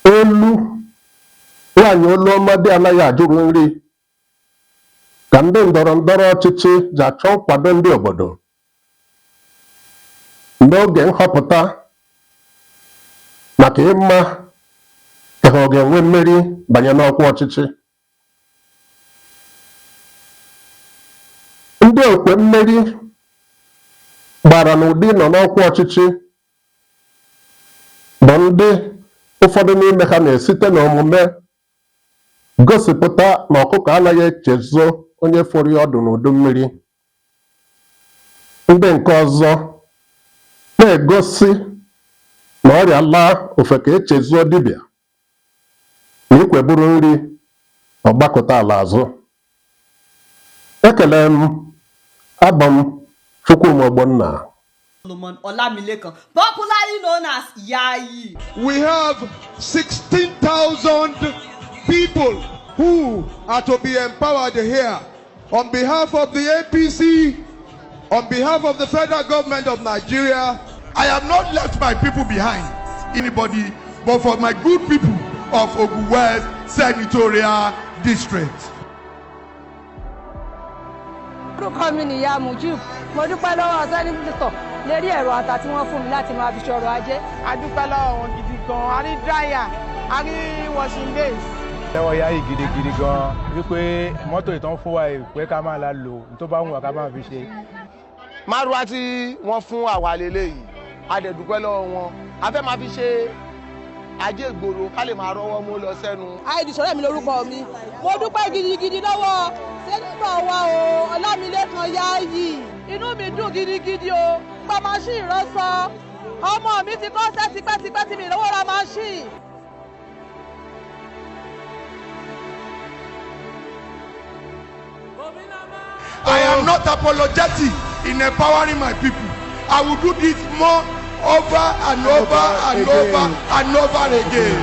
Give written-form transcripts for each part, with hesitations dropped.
olu nwaanyị olu ọma dị anaghị ajụrụ nri ka ndị ndọrọ ndọrọ ọchịchị ji achọ nkwado ndị obodo n'oge nhọpụta maka ịma ihe ọ ga-enwe mmeri banye n'ọkwa ọchịchị. Ndị okwe mmeri gbara n'ụdị nọ n'ọkwa ọchịchị bụ ndị ụfọdụ n'ime ha na-esite n'omume gosipụta na ọkụkọ anaghị echezo onye fọrọ ya ọdụ n'udu mmiri. Ndị nke ọzọ na-egosi na ọrịa laa ofe ka echezuo dibịa na ikweburu nri ọgbakọta ala azụ. Ekele m, abụ m Chukwuma Ogbonna. Popularly known as Yayi. We have 16,000 people who are to be empowered here. On behalf of the APC, on behalf of the federal government of Nigeria, I have not left my people behind, anybody, but for my good people of Ogun West Senatorial District. Orúkọ mi ni Ìyá Mujib. Mo dúpẹ́ lọ́wọ́ sẹ́nitọ̀ lérí ẹ̀rọ ata tí wọ́n fún mi láti máa fi ṣọ̀rọ̀ ajé. A dúpẹ́ lọ́wọ́ wọn gidi gan. A rí dryer, a rí washing base. Lọ́wọ́ Yayi gidigidi gan wípé mọ́tò ìtàn fún wa ìpè ká máa la lò tó bá wù wá ká máa fi ṣe. Márúwá tí wọ́n fún àwa lélẹ́yìí, a dẹ̀ dúpẹ́ lọ́wọ́ wọn. A fẹ́ máa fi ṣe ajé ìgboro ká lè máa rọ́wọ́ mú lọ sẹ́nu. Àìdí sọ̀rọ̀ mi lórúkọ mi. Mo dúpẹ́ gidigidi lọ́wọ́ sẹ́nitọ̀ wa o, Ọlámilékan Yayi. Inú mi dùn gidigidi o. Gba máṣíìnì rọ́ṣọ. Ọmọ mi ti kọ́ sẹ́ tipẹ́tipẹ́ tí mi lówó ra máṣíìnì. I am not apologetic in empowering my people. I will do this more over and over and over and over again.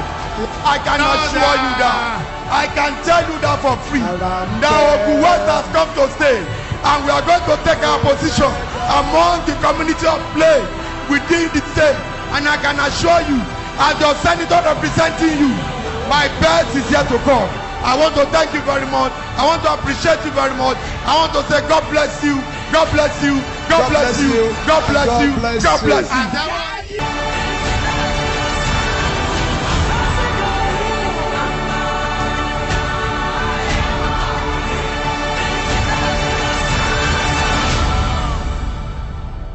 I can assure you that. I can tell you that for free. Now Ogun West has come to stay, and we are going to take our position among the community of play within the state. And I can assure you, as your senator representing you, my best is yet to come. I want to thank you very much. I want to appreciate you very much. I want to say God bless you. God bless you. God bless you. God bless you. God bless you.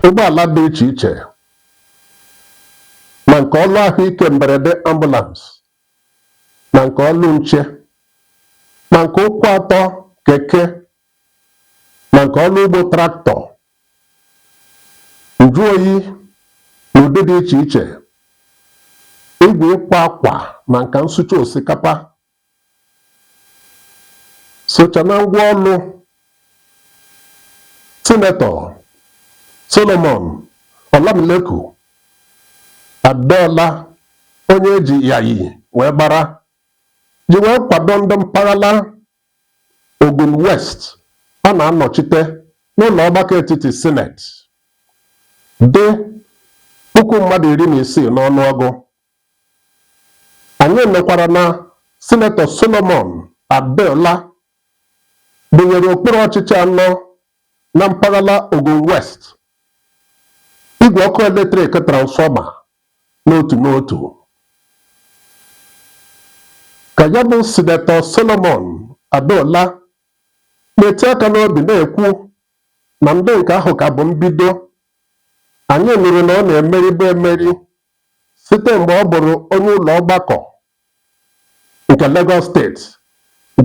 Ụgbọala dị iche iche ma nke ọlụ ahụike mberede ambulance ma nke ọlụ nche ma nke ụkwụ atọ keke ma nke ọlụ ugbo traktọ, nju oyi n'ụdị dị iche iche, igwe ịkwa akwa ma nke nsụcha osikapa socha na ngwa ọlụ Sinetọ Solomon Olamilekan Adeola, onye eji Yayi wee gbara, ji wee kwado ndị mpaghara Ogun West ọ na-anọchite n'ụlọ ọgbakọ etiti Senate dị 16,000 n'ọnụọgụ. Anyị mekwara na Sinetọ Solomon Adeola bunyere okpuru ọchịchị anọ na mpaghara Ogun West igwe ọkụ eletrik transfọma n'otu n'otu. Ka ya bụ Sinetọ Solomon Adeola na-eti aka n'obi na-ekwu na ndị nke ahụ ka bụ mbido, anyị nụrụ na ọ na-emeribe emeri site mgbe ọ bụrụ onye ụlọ ọgbakọ nke Lagos steeti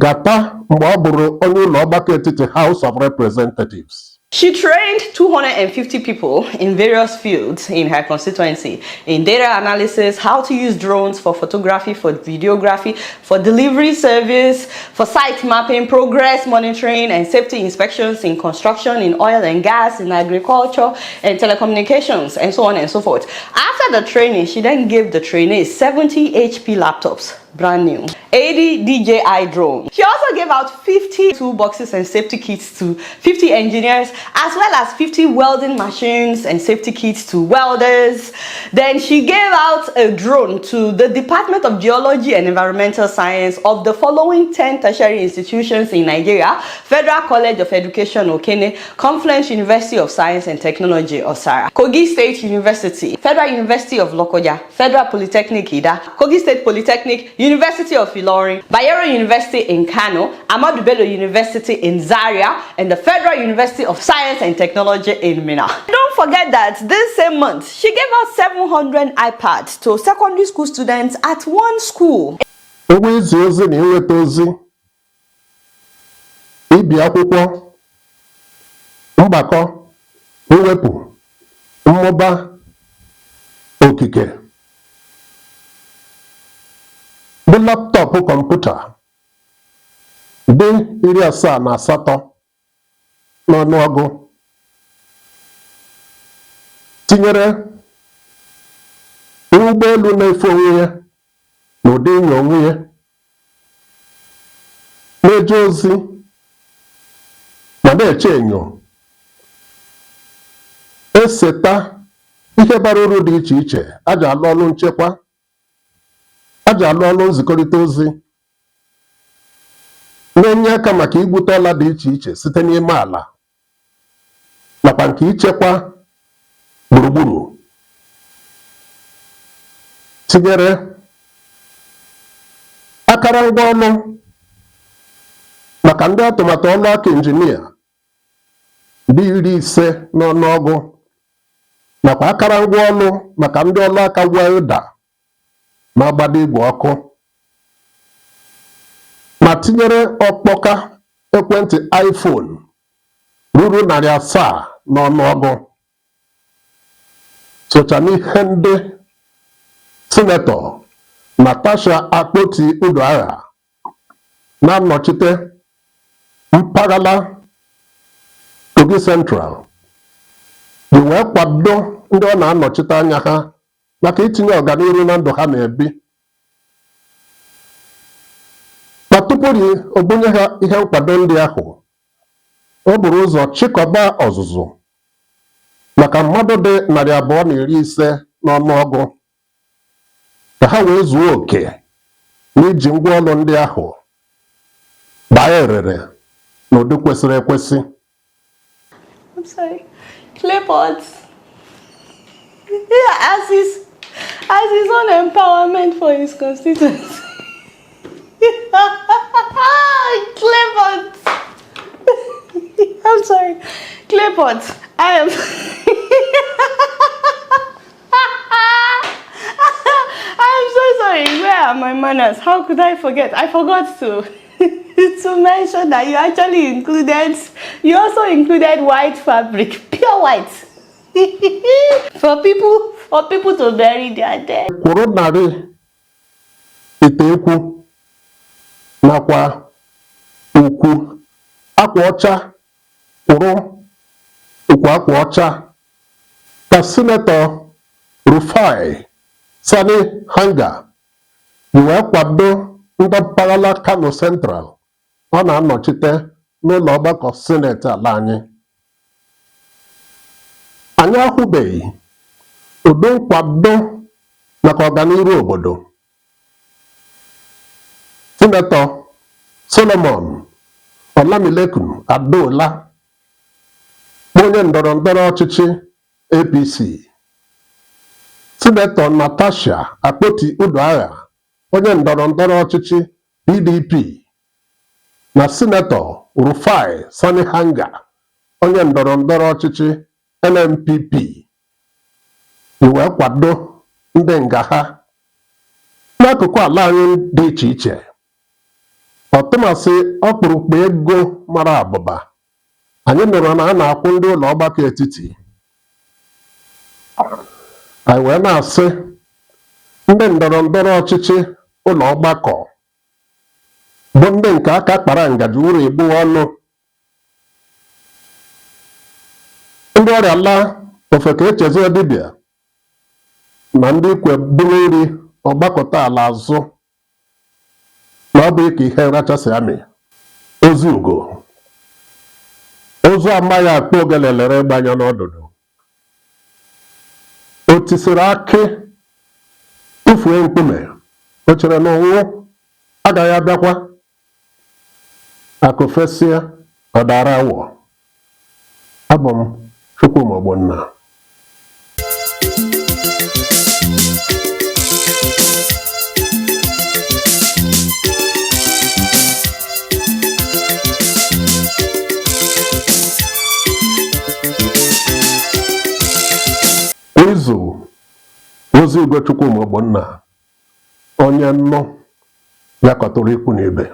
gata mgbe ọ bụrụ onye ụlọ ọgbakọ etiti House of Representatives. She trained 250 people in various fields in her constituency, in data analysis, how to use drones for photography, for videography, for delivery service, for site mapping, progress monitoring, and safety inspections in construction, in oil and gas, in agriculture, and telecommunications, and so on and so forth. After the training, she then gave the trainees 70 HP laptops brand new. 80 DJI drones. She also gave out 50 toolboxes and safety kits to 50 engineers, as well as 50 welding machines and safety kits to welders. Then she gave out a drone to the Department of Geology and Environmental Science of the following 10 tertiary institutions in Nigeria: Federal College of Education, Okene; Confluence University of Science and Technology, Osara; Kogi State University; Federal University of Lokoja; Federal Polytechnic Ida; Kogi State Polytechnic; University of Ilorin; Bayero University in Kano; Ahmadu Bello University in Zaria; and the Federal University of Science and Technology in Minna. Don't forget that this same month, she gave out 700 iPads to secondary school students at one school. Ozi ozi na inweta ozi, ibi akwụkwọ, mgbakọ, mwepụ, mmụba, okike. Bụ laptọpụ kọmputa dị 78 n'ọnụọgụ, tinyere ụgbọelu na-efe onwe ya na ụdị inyo onwe ya, na-eje ozi ma na-eche enyo, eseta ihe bara uru dị iche iche aji alụ ọrụ nchekwa, aji alụ ọrụ nzikọrịta ozi, na-enye aka maka igbute ọla dị iche iche site n'ime ala nakwa nke ichekwa gburugburu, tinyere akara ngwa ọrụ maka ndị atụmatụ ọrụ aka injinia dị 50 n'ọnụọgụ, nakwa akara ngwa ọrụ maka ndị ọrụ aka welda ma agbado igwe ọkụ, ma tinyere ọkpọka ekwentị iPhone ruru 700 n'ọnụọgụ. Socha n'ihe ndị Sinetọ Natasha Akpoti-Uduagha na-anọchite mpaghara Kogi Central ji wee kwado ndị ọ na-anọchite anya ha maka itinye ọganiru na ndụ ha na-ebi. Ma tupu o bunye ha ihe nkwado ndị ahụ, o buru ụzọ chịkọba ọzụzụ maka mmadụ dị 250 n'ọnụọgụ ka ha wee zuo oke n'iji ngwaọrụ ndị ahụ baa erere n'ụdị kwesịrị ekwesị. I'm sorry. Claypot. Yeah, as his own empowerment for his constituents. Claypot. I'm sorry. Claypot. I am. I'm so sorry. Where are my manners? How could I forget? I forgot to mention that you also included white fabric, pure white, for people to bury their dead. Kwuru narị ite ekwu nakwa ukwu akwa ọcha, kwuru ukwu akwa ọcha ka Sinetọ Rufai Sani Hanga ji wee kwado ndị mpaghara Kano Central ọ na-anọchite n'ụlọ ọgbakọ Seneti ala anyị. Anyị ahụbeghị ụdị nkwado maka ọganiru obodo Sinetọ Solomon Olamilekun Adola, onye ndọrọ ndọrọ ọchịchị APC, Sinetọ Natasha Akpoti-Uduagha, onye ndọrọ ndọrọ ọchịchị PDP, na Sinetọ Rufai Sani Hanga, onye ndọrọ ndọrọ ọchịchị NNPP, wee kwado ndị nga ha n'akụkụ ala anyị dị iche iche. Ọtụmasị ọkpụrụkpụ ego mara abụba anyị nụrụ na a na-akwụ ndị ụlọ ọgbakọ etiti. Anyị wee na-asị ndị ndọrọ ndọrọ ọchịchị ụlọ ọgbakọ bụ ndị nke aka kpara ngaji uru egbu ọnụ, ndị ọrịa laa ofeke echezi dibịa na ndị ikwe buru nri ọgbakọta ala azụ na ọ bụ ka ihe nrachasị amị. Ozi Ugo ozu amaghị akpa ogele lere gbanya n'ọdụdụ. O tisiri akị tụfuo mkpume, o chere na ọnwụ agaghị abịakwa. Akụ fesịa ọ dara awọ. Abụ m Chukwuma Ogbonna. Izu Ozi Ugo Chukwuma Ogbonna, onye nnụ ya kọtụrụ ikwu na ibe.